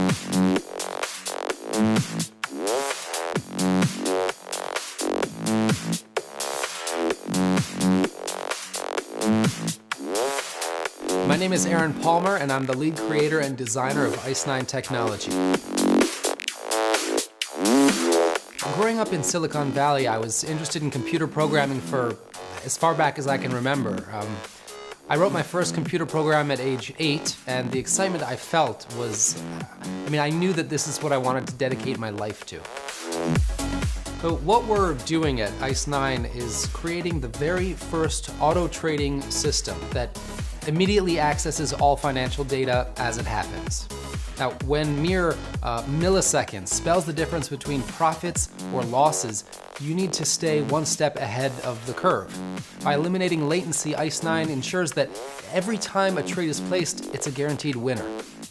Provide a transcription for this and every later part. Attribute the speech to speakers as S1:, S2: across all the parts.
S1: My name is Aaron Palmer, and I'm the lead creator and designer of Ice9 Technology. Growing up in Silicon Valley, I was interested in computer programming for as far back as I can remember. I wrote my first computer program at age 8, and the excitement I felt was, I knew that this is what I wanted to dedicate my life to. So what we're doing at Ice9 is creating the very first auto trading system that immediately accesses all financial data as it happens. Now, when mere milliseconds spells the difference between profits or losses, you need to stay one step ahead of the curve. By eliminating latency, Ice9 ensures that every time a trade is placed, it's a guaranteed winner.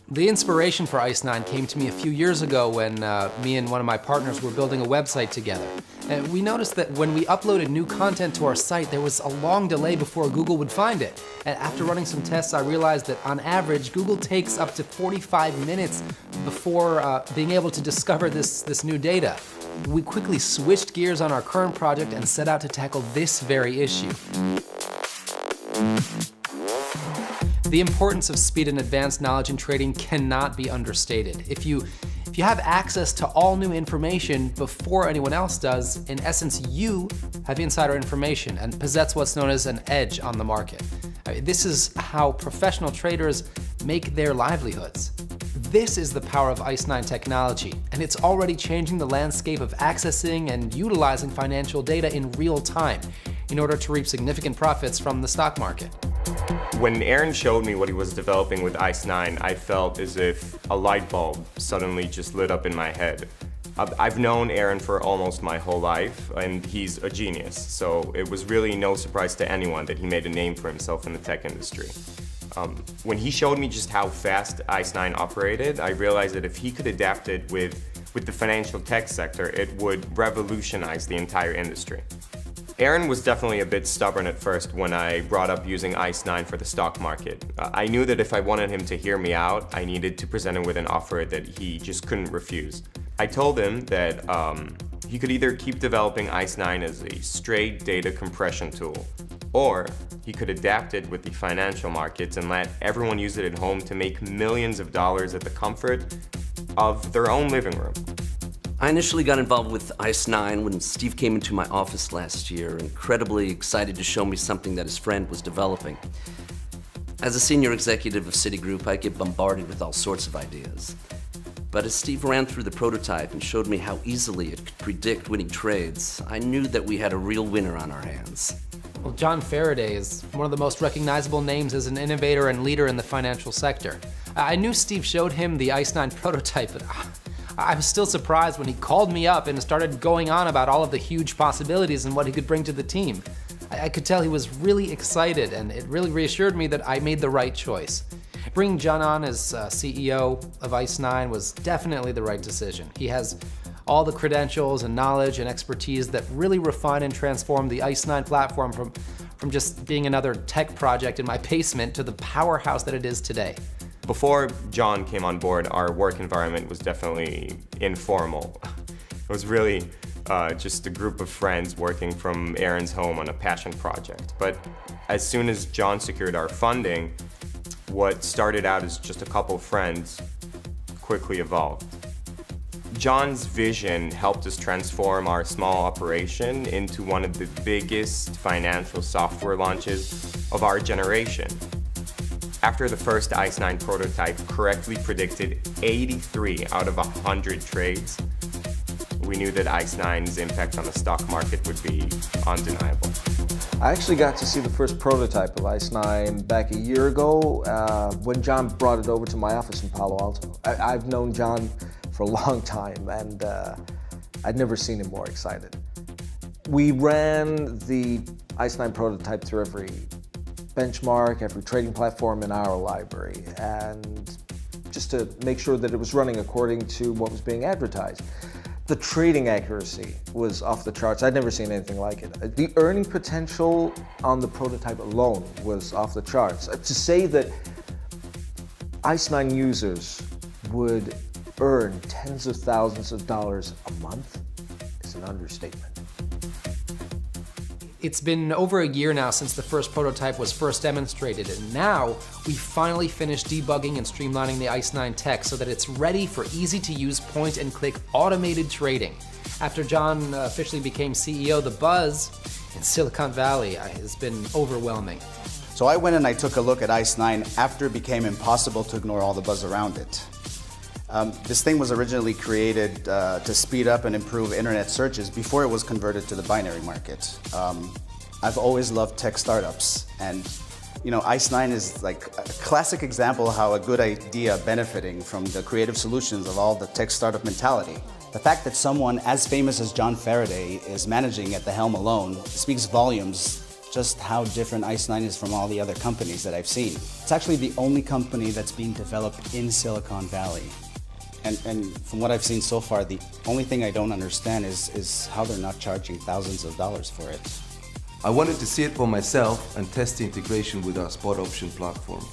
S1: The inspiration for Ice9 came to me a few years ago when me and one of my partners were building a website together. And we noticed that when we uploaded new content to our site, there was a long delay before Google would find it. And after running some tests, I realized that on average, Google takes up to 45 minutes before being able to discover this new data. We quickly switched gears on our current project and set out to tackle this very issue. The importance of speed and advanced knowledge in trading cannot be understated. If you have access to all new information before anyone else does, in essence, you have insider information and possess what's known as an edge on the market. This is how professional traders make their livelihoods. This is the power of Ice9 technology, and it's already changing the landscape of accessing and utilizing financial data in real time in order to reap significant profits from the stock market.
S2: When Aaron showed me what he was developing with Ice9, I felt as if a light bulb suddenly just lit up in my head. I've known Aaron for almost my whole life, and he's a genius, so it was really no surprise to anyone that he made a name for himself in the tech industry. When he showed me just how fast Ice9 operated, I realized that if he could adapt it with the financial tech sector, it would revolutionize the entire industry. Aaron was definitely a bit stubborn at first when I brought up using Ice9 for the stock market. I knew that if I wanted him to hear me out, I needed to present him with an offer that he just couldn't refuse. I told him that he could either keep developing Ice9 as a straight data compression tool, or he could adapt it with the financial markets and let everyone use it at home to make millions of dollars at the comfort of their own living room.
S3: I initially got involved with Ice9 when Steve came into my office last year, incredibly excited to show me something that his friend was developing. As a senior executive of Citigroup, I get bombarded with all sorts of ideas. But as Steve ran through the prototype and showed me how easily it could predict winning trades, I knew that we had a real winner on our hands.
S1: Well, John Faraday is one of the most recognizable names as an innovator and leader in the financial sector. I knew Steve showed him the Ice9 prototype, but I was still surprised when he called me up and started going on about all of the huge possibilities and what he could bring to the team. I could tell he was really excited, and it really reassured me that I made the right choice. Bringing John on as CEO of Ice9 was definitely the right decision. He has all the credentials and knowledge and expertise that really refine and transform the Ice9 platform from just being another tech project in my basement to the powerhouse that it is today.
S2: Before John came on board, our work environment was definitely informal. It was really just a group of friends working from Aaron's home on a passion project. But as soon as John secured our funding, what started out as just a couple of friends quickly evolved. John's vision helped us transform our small operation into one of the biggest financial software launches of our generation. After the first Ice9 prototype correctly predicted 83 out of 100 trades, we knew that Ice9's impact on the stock market would be undeniable.
S4: I actually got to see the first prototype of Ice9 back a year ago when John brought it over to my office in Palo Alto. I've known John for a long time, and I'd never seen him more excited. We ran the Ice9 prototype through every benchmark, every trading platform in our library, and just to make sure that it was running according to what was being advertised. The trading accuracy was off the charts. I'd never seen anything like it. The earning potential on the prototype alone was off the charts. To say that Ice9 users would earn tens of thousands of dollars a month is an understatement.
S1: It's been over a year now since the first prototype was first demonstrated, and now we finally finished debugging and streamlining the Ice 9 tech so that it's ready for easy-to-use point-and-click automated trading. After John officially became CEO, the buzz in Silicon Valley has been overwhelming.
S5: So I went and I took a look at Ice 9 after it became impossible to ignore all the buzz around it. This thing was originally created to speed up and improve internet searches before it was converted to the binary market. I've always loved tech startups, and Ice 9 is like a classic example of how a good idea benefiting from the creative solutions of all the tech startup mentality. The fact that someone as famous as John Faraday is managing at the helm alone speaks volumes just how different Ice 9 is from all the other companies that I've seen. It's actually the only company that's being developed in Silicon Valley. And from what I've seen so far, the only thing I don't understand is how they're not charging thousands of dollars for it.
S6: I wanted to see it for myself and test the integration with our spot option platform.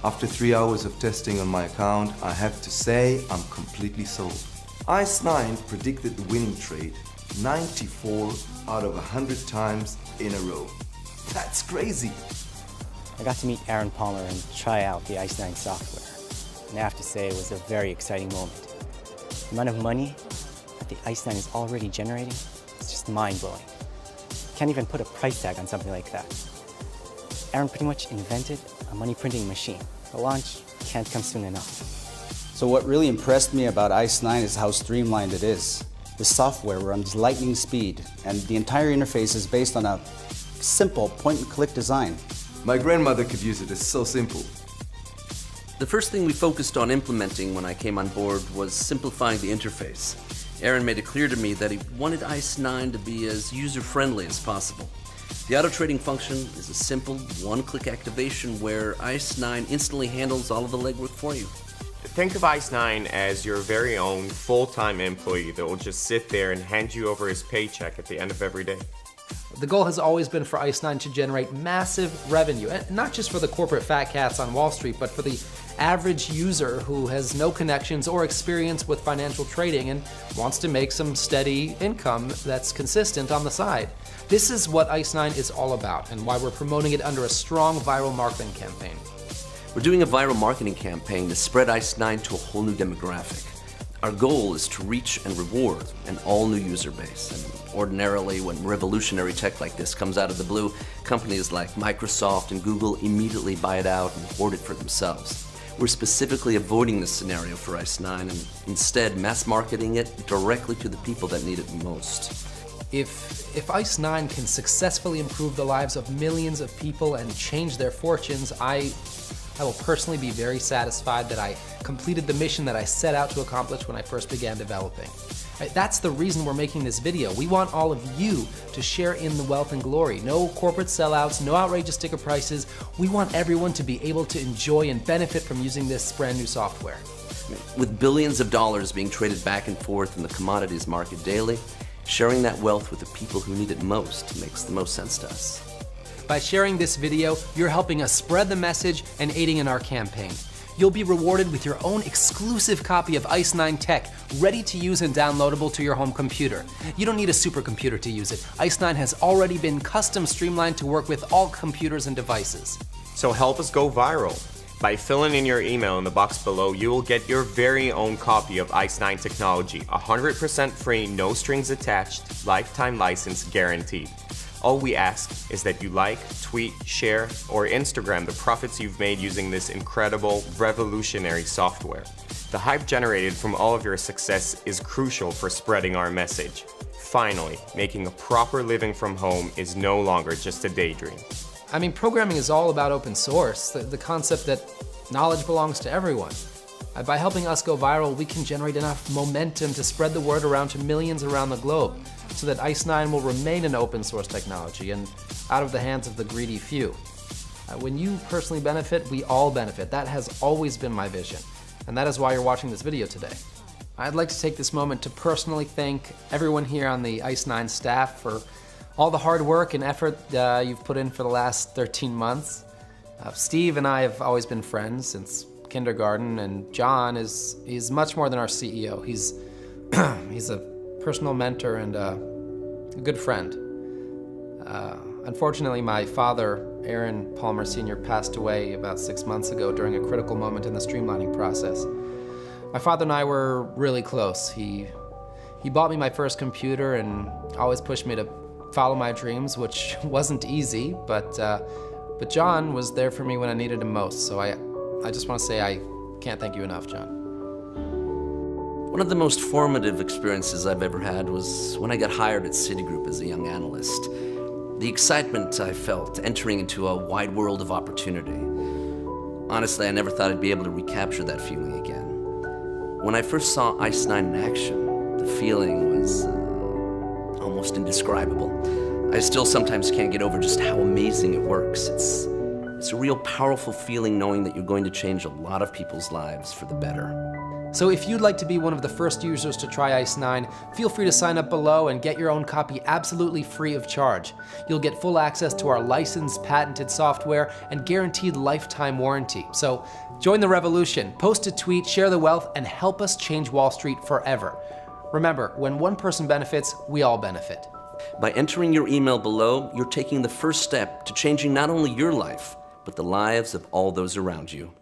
S6: After 3 hours of testing on my account, I have to say I'm completely sold. Ice 9 predicted the winning trade 94 out of 100 times in a row. That's crazy.
S7: I got to meet Aaron Palmer and try out the Ice 9 software. And I have to say it was a very exciting moment. The amount of money that the Ice 9 is already generating is just mind-blowing. Can't even put a price tag on something like that. Aaron pretty much invented a money printing machine. The launch can't come soon enough.
S5: So what really impressed me about Ice 9 is how streamlined it is. The software runs lightning speed, and the entire interface is based on a simple point-and-click design.
S6: My grandmother could use it, it's so simple.
S3: The first thing we focused on implementing when I came on board was simplifying the interface. Aaron made it clear to me that he wanted Ice 9 to be as user-friendly as possible. The auto trading function is a simple one-click activation where Ice 9 instantly handles all of the legwork for you.
S2: Think of Ice 9 as your very own full-time employee that will just sit there and hand you over his paycheck at the end of every day.
S1: The goal has always been for Ice 9 to generate massive revenue, and not just for the corporate fat cats on Wall Street, but for the average user who has no connections or experience with financial trading and wants to make some steady income that's consistent on the side. This is what Ice 9 is all about, and why we're promoting it under a strong viral marketing campaign.
S3: We're doing a viral marketing campaign to spread Ice 9 to a whole new demographic. Our goal is to reach and reward an all-new user base. And ordinarily, when revolutionary tech like this comes out of the blue, companies like Microsoft and Google immediately buy it out and hoard it for themselves. We're specifically avoiding this scenario for Ice 9 and instead mass marketing it directly to the people that need it most.
S1: If Ice 9 can successfully improve the lives of millions of people and change their fortunes, I will personally be very satisfied that I completed the mission that I set out to accomplish when I first began developing. That's the reason we're making this video. We want all of you to share in the wealth and glory. No corporate sellouts, no outrageous sticker prices. We want everyone to be able to enjoy and benefit from using this brand new software.
S3: With billions of dollars being traded back and forth in the commodities market daily, sharing that wealth with the people who need it most makes the most sense to us.
S1: By sharing this video, you're helping us spread the message and aiding in our campaign. You'll be rewarded with your own exclusive copy of Ice 9 Tech, ready to use and downloadable to your home computer. You don't need a supercomputer to use it. Ice 9 has already been custom streamlined to work with all computers and devices.
S2: So help us go viral. By filling in your email in the box below, you will get your very own copy of Ice 9 technology, 100% free, no strings attached, lifetime license guaranteed. All we ask is that you like, tweet, share, or Instagram the profits you've made using this incredible, revolutionary software. The hype generated from all of your success is crucial for spreading our message. Finally, making a proper living from home is no longer just a daydream.
S1: I mean, programming is all about open source, the concept that knowledge belongs to everyone. By helping us go viral, we can generate enough momentum to spread the word around to millions around the globe, so that Ice 9 will remain an open source technology and out of the hands of the greedy few. When you personally benefit, we all benefit. That has always been my vision, and that is why you're watching this video today. I'd like to take this moment to personally thank everyone here on the Ice 9 staff for all the hard work and effort you've put in for the last 13 months. Steve and I have always been friends since kindergarten, and John he's much more than our CEO. He's he's a personal mentor and a good friend. Unfortunately, my father, Aaron Palmer Sr., passed away about 6 months ago during a critical moment in the streamlining process. My father and I were really close. He bought me my first computer and always pushed me to follow my dreams, which wasn't easy, but John was there for me when I needed him most, so I just want to say I can't thank you enough, John.
S3: One of the most formative experiences I've ever had was when I got hired at Citigroup as a young analyst. The excitement I felt entering into a wide world of opportunity. Honestly, I never thought I'd be able to recapture that feeling again. When I first saw ICE9 in action, the feeling was almost indescribable. I still sometimes can't get over just how amazing it works. It's a real powerful feeling knowing that you're going to change a lot of people's lives for the better.
S1: So if you'd like to be one of the first users to try ICE9, feel free to sign up below and get your own copy absolutely free of charge. You'll get full access to our licensed, patented software and guaranteed lifetime warranty. So join the revolution, post a tweet, share the wealth, and help us change Wall Street forever. Remember, when one person benefits, we all benefit.
S3: By entering your email below, you're taking the first step to changing not only your life, but the lives of all those around you.